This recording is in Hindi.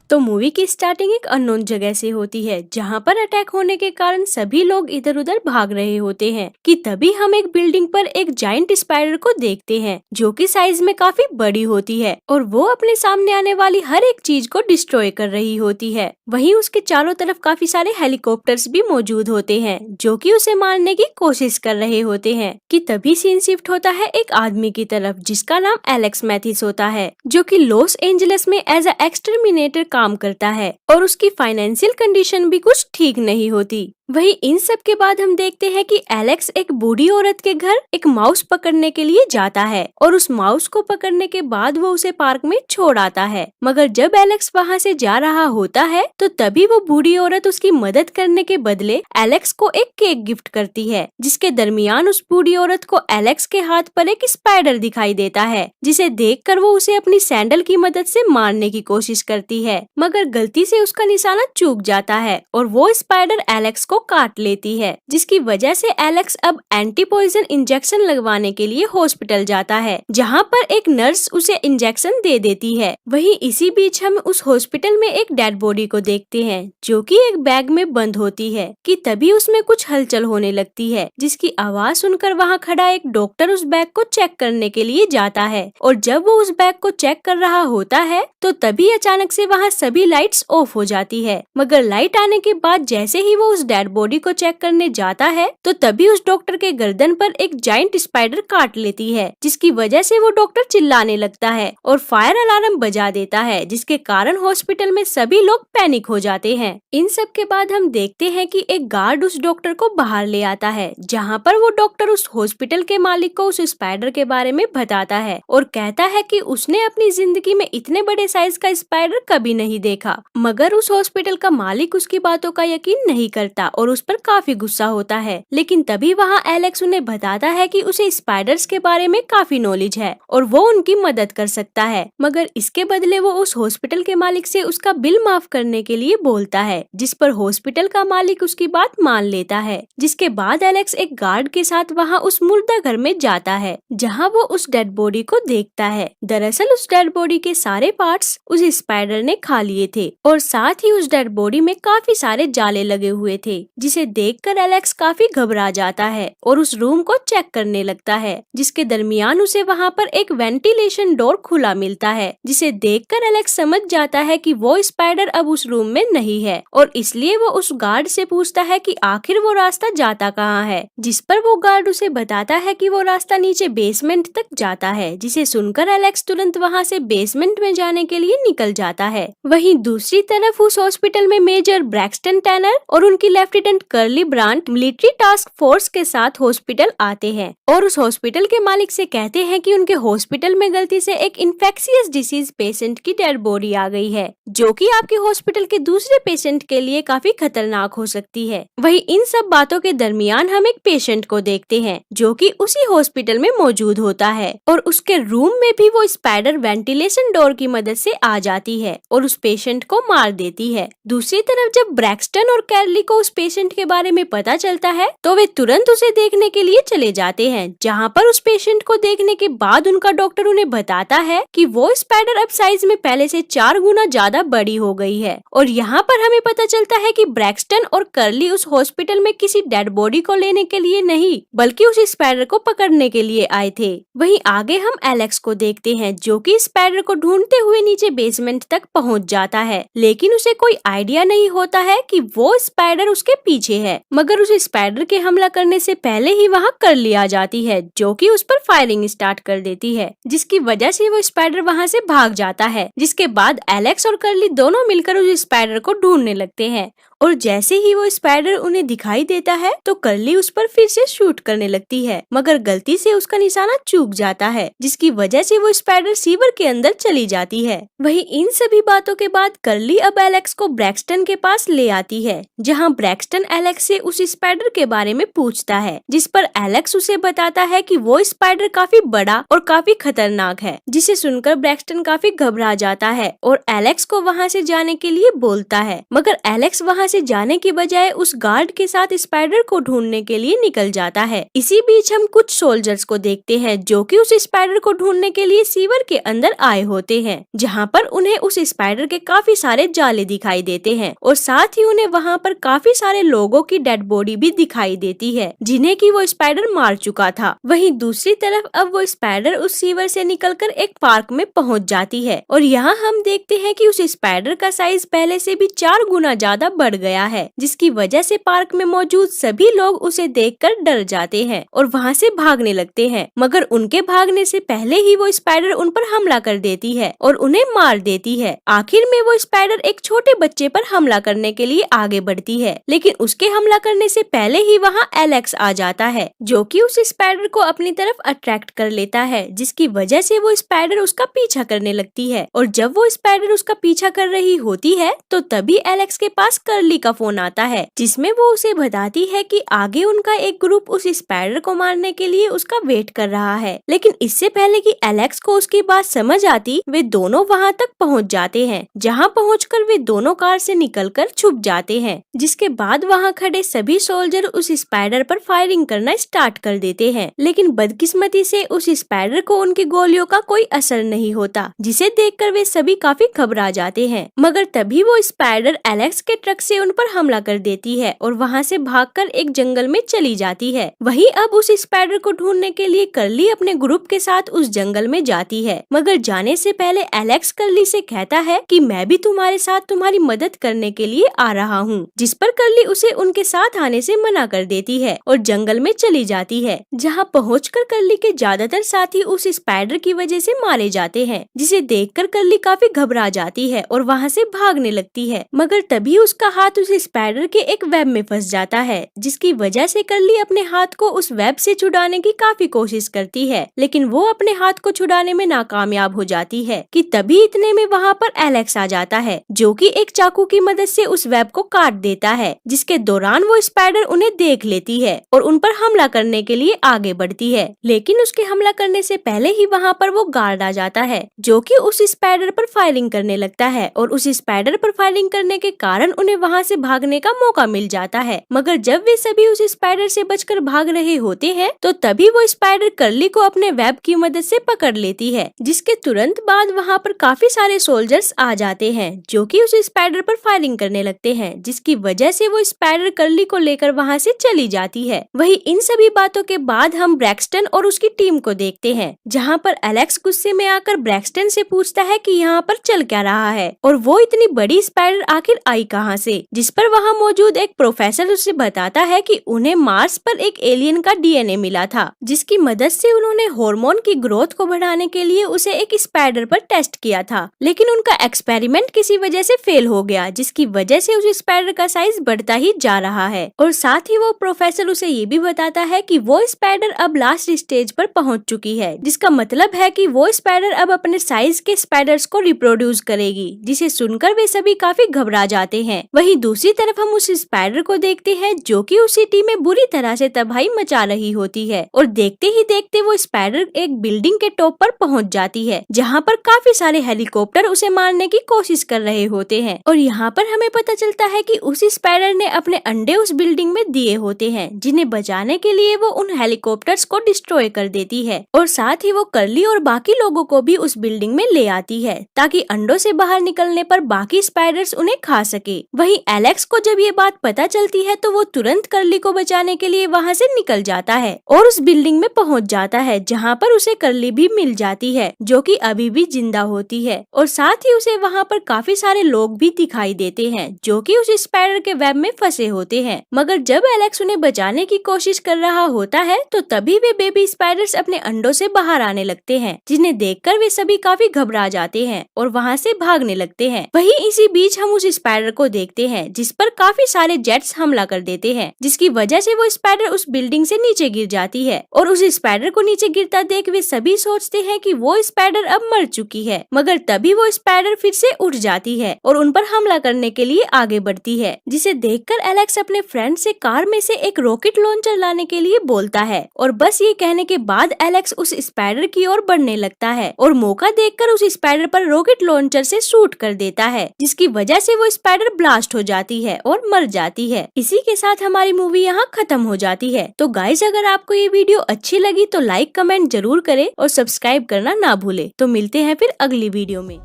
तो मूवी की स्टार्टिंग एक अननोन जगह से होती है जहाँ पर अटैक होने के कारण सभी लोग इधर उधर भाग रहे होते हैं कि तभी हम एक बिल्डिंग पर एक जायंट स्पाइडर को देखते हैं जो कि साइज में काफी बड़ी होती है और वो अपने सामने आने वाली हर एक चीज को डिस्ट्रॉय कर रही होती है। वहीं उसके चारों तरफ काफी सारे हेलीकॉप्टर्स भी मौजूद होते हैं जो कि उसे मारने की कोशिश कर रहे होते हैं कि तभी सीन शिफ्ट होता है एक आदमी की तरफ जिसका नाम एलेक्स मैथिस होता है जो कि लॉस एंजलिस में एज अ एक्सटर्मिनेटर काम करता है और उसकी फाइनेंशियल कंडीशन भी कुछ ठीक नहीं होती। वहीं इन सब के बाद हम देखते हैं कि एलेक्स एक बूढ़ी औरत के घर एक माउस पकड़ने के लिए जाता है और उस माउस को पकड़ने के बाद वो उसे पार्क में छोड़ आता है। मगर जब एलेक्स वहाँ से जा रहा होता है तो तभी वो बूढ़ी औरत उसकी मदद करने के बदले एलेक्स को एक केक गिफ्ट करती है जिसके दरमियान उस बूढ़ी औरत को एलेक्स के हाथ पर एक स्पाइडर दिखाई देता है जिसे देखकर वो उसे अपनी सैंडल की मदद से मारने की कोशिश करती है मगर गलती से उसका निशाना चूक जाता है और वो स्पाइडर एलेक्स को काट लेती है जिसकी वजह से एलेक्स अब एंटी पॉइजन इंजेक्शन लगवाने के लिए हॉस्पिटल जाता है जहाँ पर एक नर्स उसे इंजेक्शन दे देती है। वहीं इसी बीच हम उस हॉस्पिटल में एक डेड बॉडी को देखते हैं जो कि एक बैग में बंद होती है कि तभी उसमें कुछ हलचल होने लगती है जिसकी आवाज सुनकर वहाँ खड़ा एक डॉक्टर उस बैग को चेक करने के लिए जाता है और जब वो उस बैग को चेक कर रहा होता है तो तभी अचानक से वहाँ सभी लाइट्स ऑफ हो जाती है मगर लाइट आने के बाद जैसे ही वो उस डेड बॉडी को चेक करने जाता है तो तभी उस डॉक्टर के गर्दन पर एक जायंट स्पाइडर काट लेती है जिसकी वजह से वो डॉक्टर चिल्लाने लगता है और फायर अलार्म बजा देता है जिसके कारण हॉस्पिटल में सभी लोग पैनिक हो जाते हैं। इन सब के बाद हम देखते हैं कि एक गार्ड उस डॉक्टर को बाहर ले आता है जहाँ पर वो डॉक्टर उस हॉस्पिटल के मालिक को उस स्पाइडर के बारे में बताता है और कहता है कि उसने अपनी जिंदगी में इतने बड़े साइज का स्पाइडर कभी नहीं देखा मगर उस हॉस्पिटल का मालिक उसकी बातों का यकीन नहीं करता और उस पर काफी गुस्सा होता है। लेकिन तभी वहाँ एलेक्स उन्हें बताता है कि उसे स्पाइडर्स के बारे में काफी नॉलेज है और वो उनकी मदद कर सकता है मगर इसके बदले वो उस हॉस्पिटल के मालिक से उसका बिल माफ करने के लिए बोलता है जिस पर हॉस्पिटल का मालिक उसकी बात मान लेता है। जिसके बाद एलेक्स एक गार्ड के साथ वहाँ उस मुर्दा घर में जाता है जहाँ वो उस डेड बॉडी को देखता है। दरअसल उस डेड बॉडी के सारे पार्ट्स उस स्पाइडर ने खा लिए थे और साथ ही उस डेड बॉडी में काफी सारे जाले लगे हुए थे जिसे देखकर एलेक्स काफी घबरा जाता है और उस रूम को चेक करने लगता है जिसके दरमियान उसे वहाँ पर एक वेंटिलेशन डोर खुला मिलता है जिसे देखकर एलेक्स समझ जाता है कि वो स्पाइडर अब उस रूम में नहीं है और इसलिए वो उस गार्ड से पूछता है कि आखिर वो रास्ता जाता कहाँ है जिस पर वो गार्ड उसे बताता है कि वो रास्ता नीचे बेसमेंट तक जाता है जिसे सुनकर एलेक्स तुरंत वहाँ से बेसमेंट में जाने के लिए निकल जाता है। वहीं दूसरी तरफ उस हॉस्पिटल में मेजर ब्रैक्सटन टैनर और उनकी lieutenant Curly Brant military task force के साथ हॉस्पिटल आते हैं और उस हॉस्पिटल के मालिक से कहते हैं कि उनके हॉस्पिटल में गलती से एक इन्फेक्शियस डिसीज पेशेंट की डेड बॉडी आ गई है जो कि आपके हॉस्पिटल के दूसरे पेशेंट के लिए काफी खतरनाक हो सकती है। वहीं इन सब बातों के दरमियान हम एक पेशेंट को देखते हैं जो कि उसी हॉस्पिटल में मौजूद होता है और उसके रूम में भी वो स्पाइडर वेंटिलेशन डोर की मदद से आ जाती है और उस पेशेंट को मार देती है। दूसरी तरफ जब ब्रैक्सटन और कैरली को उस पेशेंट के बारे में पता चलता है तो वे तुरंत उसे देखने के लिए चले जाते हैं जहाँ पर उस पेशेंट को देखने के बाद उनका डॉक्टर उन्हें बताता है कि वो स्पाइडर अब साइज में पहले से 4 गुना ज्यादा बड़ी हो गई है और यहाँ पर हमें पता चलता है कि ब्रैक्सटन और कर्ली उस हॉस्पिटल में किसी डेड बॉडी को लेने के लिए नहीं बल्कि उस स्पाइडर को पकड़ने के लिए आए थे। वहीं आगे हम एलेक्स को देखते हैं जो कि स्पाइडर को ढूंढते हुए नीचे बेसमेंट तक पहुँच जाता है लेकिन उसे कोई आइडिया नहीं होता है कि वो स्पाइडर उसके पीछे है मगर उस स्पाइडर के हमला करने से पहले ही वहाँ कर्ली आ जाती है जो कि उस पर फायरिंग स्टार्ट कर देती है जिसकी वजह से वो स्पाइडर वहाँ से भाग जाता है। जिसके बाद एलेक्स और कर्ली दोनों मिलकर उस स्पाइडर को ढूंढने लगते हैं और जैसे ही वो स्पाइडर उन्हें दिखाई देता है तो कर्ली उस पर फिर से शूट करने लगती है मगर गलती से उसका निशाना चूक जाता है जिसकी वजह से वो स्पाइडर सीवर के अंदर चली जाती है। वहीं इन सभी बातों के बाद कर्ली अब एलेक्स को ब्रैक्सटन के पास ले आती है जहां ब्रैक्सटन एलेक्स से उस स्पाइडर के बारे में पूछता है जिस पर एलेक्स उसे बताता है कि वो स्पाइडर काफी बड़ा और काफी खतरनाक है जिसे सुनकर ब्रैक्सटन काफी घबरा जाता है और एलेक्स को वहाँ से जाने के लिए बोलता है मगर एलेक्स वहाँ से जाने की बजाय उस गार्ड के साथ स्पाइडर को ढूंढने के लिए निकल जाता है। इसी बीच हम कुछ सोल्जर्स को देखते हैं जो कि उस स्पाइडर को ढूंढने के लिए सीवर के अंदर आए होते हैं, जहाँ पर उन्हें उस स्पाइडर के काफी सारे जाले दिखाई देते हैं और साथ ही उन्हें वहाँ पर काफी सारे लोगों की डेड बॉडी भी दिखाई देती है जिन्हें कि वो स्पाइडर मार चुका था। वहीं दूसरी तरफ अब वो स्पाइडर उस सीवर से निकलकर एक पार्क में पहुँच जाती है और यहाँ हम देखते हैं कि उस स्पाइडर का साइज पहले से भी 4 गुना ज्यादा बढ़ गया है, जिसकी वजह से पार्क में मौजूद सभी लोग उसे देखकर डर जाते हैं और वहाँ से भागने लगते हैं। मगर उनके भागने से पहले ही वो स्पाइडर उन पर हमला कर देती है और उन्हें मार देती है। आखिर में वो स्पाइडर एक छोटे बच्चे पर हमला करने के लिए आगे बढ़ती है, लेकिन उसके हमला करने से पहले ही वहाँ एलेक्स आ जाता है जो कि उस स्पाइडर को अपनी तरफ अट्रैक्ट कर लेता है, जिसकी वजह से वो स्पाइडर उसका पीछा करने लगती है। और जब वो स्पाइडर उसका पीछा कर रही होती है तो तभी एलेक्स के पास कर्ली का फोन आता है, जिसमें वो उसे बताती है कि आगे उनका एक ग्रुप उस स्पाइडर को मारने के लिए उसका वेट कर रहा है। लेकिन इससे पहले कि एलेक्स को उसकी बात समझ आती, वे दोनों वहाँ तक पहुँच जाते हैं, जहाँ पहुँचकर वे दोनों कार से निकलकर छुप जाते हैं। जिसके बाद वहाँ खड़े सभी सोल्जर उस स्पाइडर पर फायरिंग करना स्टार्ट कर देते हैं, लेकिन बदकिस्मती से उस स्पाइडर को उनकी गोलियों का कोई असर नहीं होता, जिसे देखकर वे सभी काफी घबरा जाते हैं। मगर तभी वो स्पाइडर एलेक्स के ट्रक से उन पर हमला कर देती है और वहाँ से भागकर एक जंगल में चली जाती है। वहीं अब उस स्पाइडर को ढूंढने के लिए कर्ली अपने ग्रुप के साथ उस जंगल में जाती है, मगर जाने से पहले एलेक्स कर्ली से कहता है कि मैं भी तुम्हारे साथ तुम्हारी मदद करने के लिए आ रहा हूँ, जिस पर कर्ली उसे उनके साथ आने से मना कर देती है और जंगल में चली जाती है, जहाँ पहुंचकर कर्ली के ज्यादातर साथी उस स्पाइडर की वजह से मारे जाते हैं, जिसे देखकर कर्ली काफी घबरा जाती है और वहाँ से भागने लगती है। मगर तभी उसका हाथ उस स्पाइडर के एक वेब में फंस जाता है, जिसकी वजह से कर्ली अपने हाथ को उस वेब से छुड़ाने की काफी कोशिश करती है, लेकिन वो अपने हाथ को छुड़ाने में नाकामयाब हो जाती है कि तभी इतने में वहाँ पर एलेक्स आ जाता है, जो कि एक चाकू की मदद से उस वेब को काट देता है, जिसके दौरान वो स्पाइडर उन्हें देख लेती है और उन पर हमला करने के लिए आगे बढ़ती है। लेकिन उसके हमला करने से पहले ही वहाँ पर वो गार्ड आ जाता है, जो कि उस स्पाइडर पर फायरिंग करने लगता है और उस स्पाइडर पर फायरिंग करने के कारण उन्हें वहाँ से भागने का मौका मिल जाता है। मगर जब वे सभी उस स्पाइडर से बचकर भाग रहे होते हैं तो तभी वो स्पाइडर कर्ली को अपने वेब की मदद से पकड़ लेती है, जिसके तुरंत बाद वहाँ पर काफी सारे सोल्जर्स आ जाते हैं जो कि उस स्पाइडर पर फायरिंग करने लगते हैं, जिसकी वजह से वो स्पाइडर कर्ली को लेकर वहाँ से चली जाती है। वही इन सभी बातों के बाद हम ब्रैक्सटन और उसकी टीम को देखते हैं, जहाँ पर एलेक्स गुस्से में आकर ब्रैक्सटन से पूछता है कि यहाँ पर चल क्या रहा है और वो इतनी बड़ी स्पाइडर आखिर आई कहाँ से, जिस पर वहाँ मौजूद एक प्रोफेसर उसे बताता है कि उन्हें मार्स पर एक एलियन का डीएनए मिला था, जिसकी मदद से उन्होंने हार्मोन की ग्रोथ को बढ़ाने के लिए उसे एक स्पाइडर पर टेस्ट किया था, लेकिन उनका एक्सपेरिमेंट किसी वजह से फेल हो गया, जिसकी वजह से उस स्पाइडर का साइज बढ़ता ही जा रहा है। और साथ ही वो प्रोफेसर उसे ये भी बताता है कि वो स्पाइडर अब लास्ट स्टेज पर पहुंच चुकी है, जिसका मतलब है कि वो स्पाइडर अब अपने साइज के स्पाइडर्स को रिप्रोड्यूस करेगी, जिसे सुनकर वे सभी काफी घबरा जाते हैं। वहीं दूसरी तरफ हम उस स्पाइडर को देखते हैं जो कि उस सिटी में बुरी तरह से तबाही मचा रही होती है और देखते ही देखते वो स्पाइडर एक बिल्डिंग के टॉप पर पहुंच जाती है, जहां पर काफी सारे हेलीकॉप्टर उसे मारने की कोशिश कर रहे होते हैं। और यहाँ पर हमें पता चलता है कि उस स्पाइडर ने अपने अंडे उस बिल्डिंग में दिए होते हैं, जिन्हें बचाने के लिए वो उन हेलीकॉप्टर्स को डिस्ट्रॉय कर देती है और साथ ही वो कर्ली और बाकी लोगों को भी उस बिल्डिंग में ले आती है ताकि अंडों से बाहर निकलने पर बाकी स्पाइडर्स उन्हें खा सके। वहीं एलेक्स को जब ये बात पता चलती है तो वो तुरंत कर्ली को बचाने के लिए वहाँ से निकल जाता है और उस बिल्डिंग में पहुँच जाता है, जहाँ पर उसे कर्ली भी मिल जाती है जो कि अभी भी जिंदा होती है और साथ ही उसे वहाँ पर काफी सारे लोग भी दिखाई देते हैं जो कि उस स्पाइडर के वेब में फंसे होते हैं। मगर जब एलेक्स उन्हें बचाने की कोशिश कर रहा होता है तो तभी वे बेबी स्पाइडर्स अपने अंडों से बाहर आने लगते हैं, जिन्हें देखकर वे सभी काफी घबरा जाते हैं और वहाँ से भागने लगते हैं। वहीं इसी बीच हम उस स्पाइडर को देखते हैं जिस पर काफी सारे जेट्स हमला कर देते हैं, जिसकी वजह से वो स्पाइडर उस बिल्डिंग से नीचे गिर जाती है और उस स्पाइडर को नीचे गिरता देख वे सभी सोचते हैं कि वो स्पाइडर अब मर चुकी है। मगर तभी वो स्पाइडर फिर से उठ जाती है और उन पर हमला करने के लिए आगे बढ़ती है, जिसे देखकर एलेक्स अपने फ्रेंड से कार में से एक रॉकेट लॉन्चर लाने के लिए बोलता है और बस ये कहने के बाद एलेक्स उस स्पाइडर की ओर बढ़ने लगता है और मौका देखकर उस स्पाइडर पर रॉकेट लॉन्चर से शूट कर देता है, जिसकी वजह से वो स्पाइडर ब्लास्ट हो हो जाती है और मर जाती है। इसी के साथ हमारी मूवी यहाँ खत्म हो जाती है। तो गाइस, अगर आपको ये वीडियो अच्छी लगी तो लाइक कमेंट जरूर करें और सब्सक्राइब करना ना भूले। तो मिलते हैं फिर अगली वीडियो में।